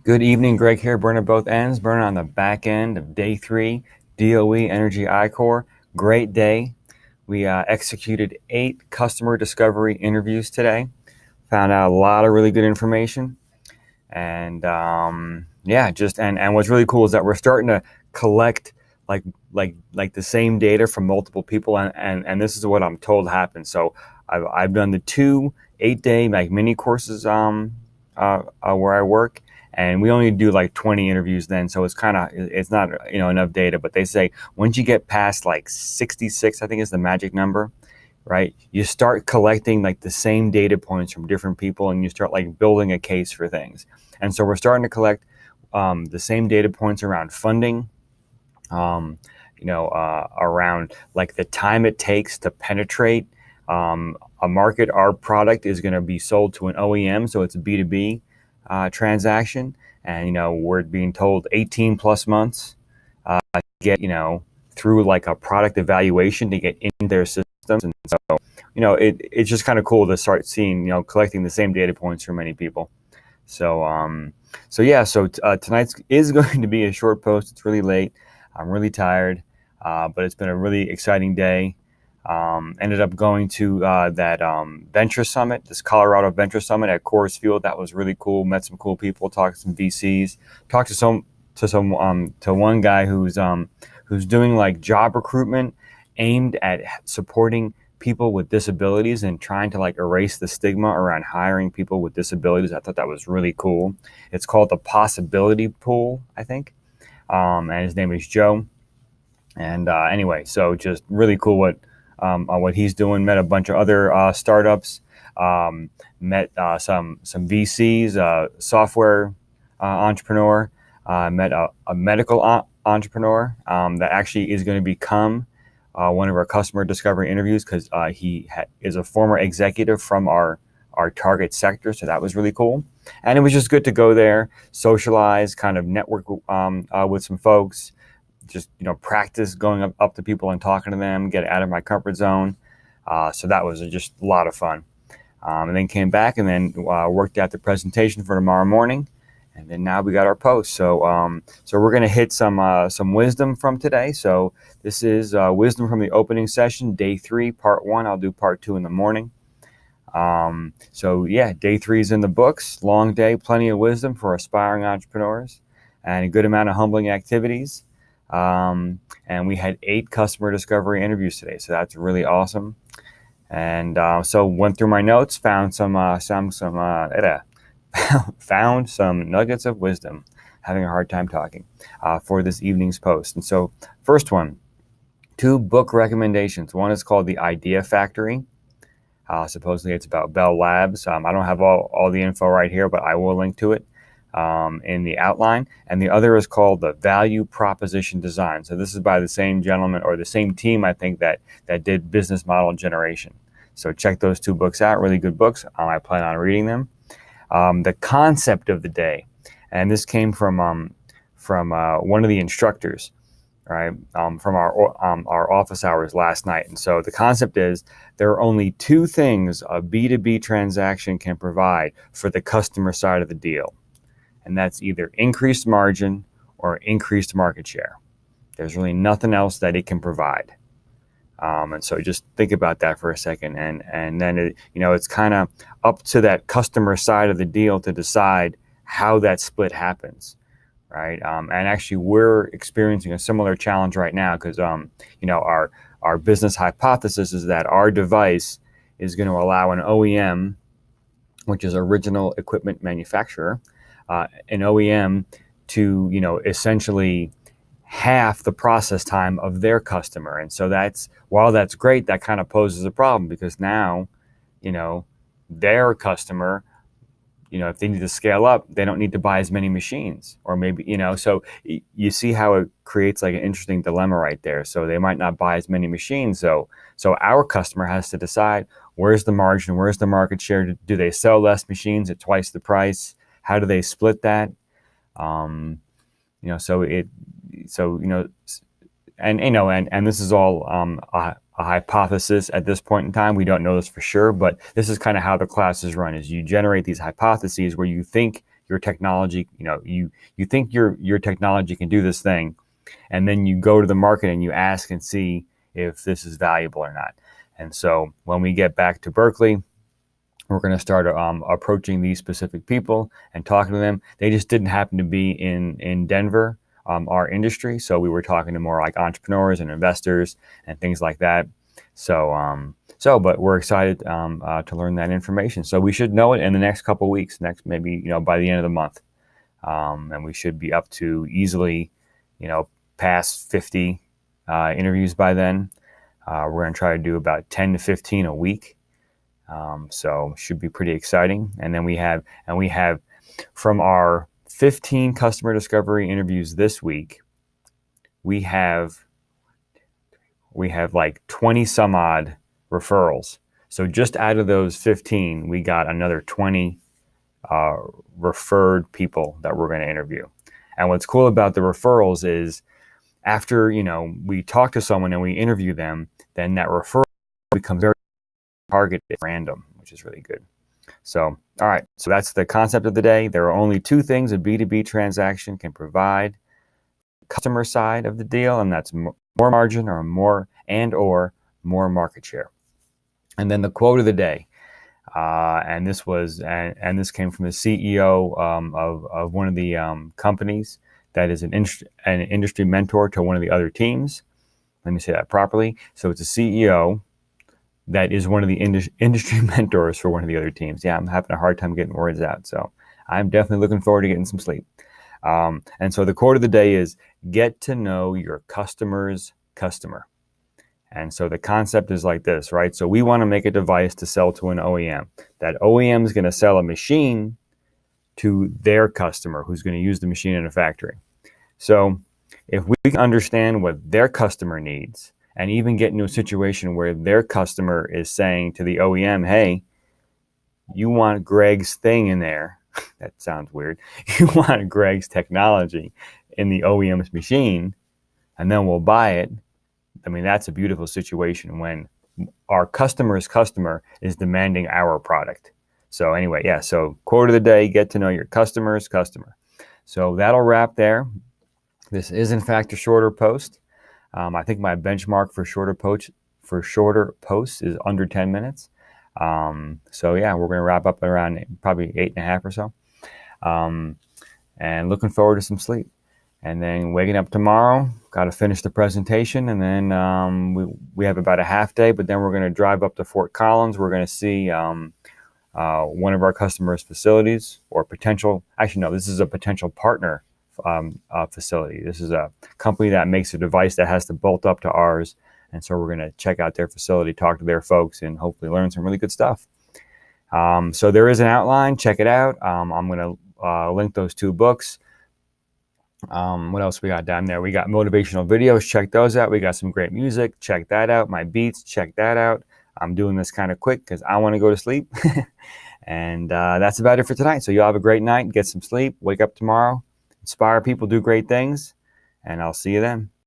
Good evening, Greg here, burning both ends, burning on the back end of day 3, DOE Energy I-Core. Great day. We executed 8 customer discovery interviews today. Found out a lot of really good information. And and what's really cool is that we're starting to collect like the same data from multiple people, and this is what I'm told happens. So I've done the 2 8-day like mini courses where I work, and we only do like 20 interviews then, so it's not enough data. But they say once you get past like 66, I think is the magic number, right? You start collecting like the same data points from different people, and you start like building a case for things. And so we're starting to collect the same data points around funding, around like the time it takes to penetrate a market. Our product is going to be sold to an OEM, so it's a B2B transaction, and we're being told 18 plus months to get through like a product evaluation to get in their systems. And so it's just kind of cool to start seeing collecting the same data points from many people. So tonight's is going to be a short post. It's really late. I'm really tired, but it's been a really exciting day. Ended up going to that venture summit, this Colorado venture summit at Coors Field. That was really cool. Met some cool people, talked to some VCs, talked to one guy who's doing like job recruitment aimed at supporting people with disabilities and trying to like erase the stigma around hiring people with disabilities. I thought that was really cool. It's called the Possibility Pool, I think, and his name is Joe. And anyway, so just really cool what he's doing. Met a bunch of other startups. Met some VCs, software entrepreneur. Met a medical entrepreneur that actually is going to become one of our customer discovery interviews, because he is a former executive from our target sector. So that was really cool. And it was just good to go there, socialize, kind of network with some folks, just practice going up to people and talking to them, get out of my comfort zone. So that was just a lot of fun. And then came back and then worked out the presentation for tomorrow morning. And then now we got our post. So we're going to hit some wisdom from today. So this is wisdom from the opening session, day 3, part 1. I'll do part 2 in the morning. Day 3 is in the books. Long day, plenty of wisdom for aspiring entrepreneurs, and a good amount of humbling activities. And we had 8 customer discovery interviews today, so that's really awesome. And so went through my notes, found some nuggets of wisdom. Having a hard time talking for this evening's post. And so, first one, 2 book recommendations. One is called The Idea Factory. Supposedly it's about Bell Labs. I don't have all the info right here, but I will link to it in the outline. And the other is called The Value Proposition Design. So this is by the same gentleman, or the same team, I think, that did Business Model Generation. So check those 2 books out. Really good books. I plan on reading them. The concept of the day, and this came from one of the instructors, right, from our office hours last night. And so the concept is there are only 2 things a B2B transaction can provide for the customer side of the deal, and that's either increased margin or increased market share. There's really nothing else that it can provide. And so just think about that for a second. And then it's kind of up to that customer side of the deal to decide how that split happens, right? And actually, we're experiencing a similar challenge right now, because our business hypothesis is that our device is going to allow an OEM, which is original equipment manufacturer, an OEM to essentially half the process time of their customer. And so while that's great, that kind of poses a problem, because now, their customer, if they need to scale up, they don't need to buy as many machines, or maybe, so you see how it creates like an interesting dilemma right there. So they might not buy as many machines. So our customer has to decide, where's the margin, where's the market share? Do they sell less machines at twice the price? How do they split that? And this is all a hypothesis at this point in time. We don't know this for sure, but this is kind of how the class is run: is you generate these hypotheses where you think your technology, you think your technology can do this thing, and then you go to the market and you ask and see if this is valuable or not. And so when we get back to Berkeley, we're going to start approaching these specific people and talking to them. They just didn't happen to be in Denver, our industry. So we were talking to more like entrepreneurs and investors and things like that. But we're excited to learn that information. So we should know it in the next couple of weeks, maybe by the end of the month, and we should be up to easily, past 50 interviews by then. We're going to try to do about 10 to 15 a week. So should be pretty exciting. And then we have from our 15 customer discovery interviews this week, we have like 20 some odd referrals. So just out of those 15, we got another 20 referred people that we're going to interview. And what's cool about the referrals is after, we talk to someone and we interview them, then that referral becomes very targeted, random, which is really good. So, all right. So that's the concept of the day. There are only two things a B2B transaction can provide: customer side of the deal, and that's more margin or more market share. And then the quote of the day, and this came from the CEO of one of the companies that is an industry mentor to one of the other teams. Let me say that properly. So it's a CEO that is one of the industry mentors for one of the other teams. Yeah, I'm having a hard time getting words out. So I'm definitely looking forward to getting some sleep. And so the quote of the day is, get to know your customer's customer. And so the concept is like this, right? So we want to make a device to sell to an OEM. That OEM is going to sell a machine to their customer who's going to use the machine in a factory. So if we can understand what their customer needs, and even get into a situation where their customer is saying to the OEM, hey, you want Greg's thing in there. That sounds weird. You want Greg's technology in the OEM's machine, and then we'll buy it. I mean, that's a beautiful situation when our customer's customer is demanding our product. So anyway, yeah, so quote of the day, get to know your customer's customer. So that'll wrap there. This is, in fact, a shorter post. I think my benchmark for shorter posts is under 10 minutes. So yeah, we're going to wrap up around probably 8.5 or so. And looking forward to some sleep. And then waking up tomorrow, got to finish the presentation. And then we have about a half day, but then we're going to drive up to Fort Collins. We're going to see one of our customers' facilities, this is a potential partner facility. This is a company that makes a device that has to bolt up to ours. And so we're going to check out their facility, talk to their folks, and hopefully learn some really good stuff. So there is an outline. Check it out. I'm going to link those two books. What else we got down there? We got motivational videos. Check those out. We got some great music. Check that out. My beats. Check that out. I'm doing this kind of quick because I want to go to sleep. And that's about it for tonight. So you all have a great night. Get some sleep. Wake up tomorrow. Inspire people, do great things, and I'll see you then.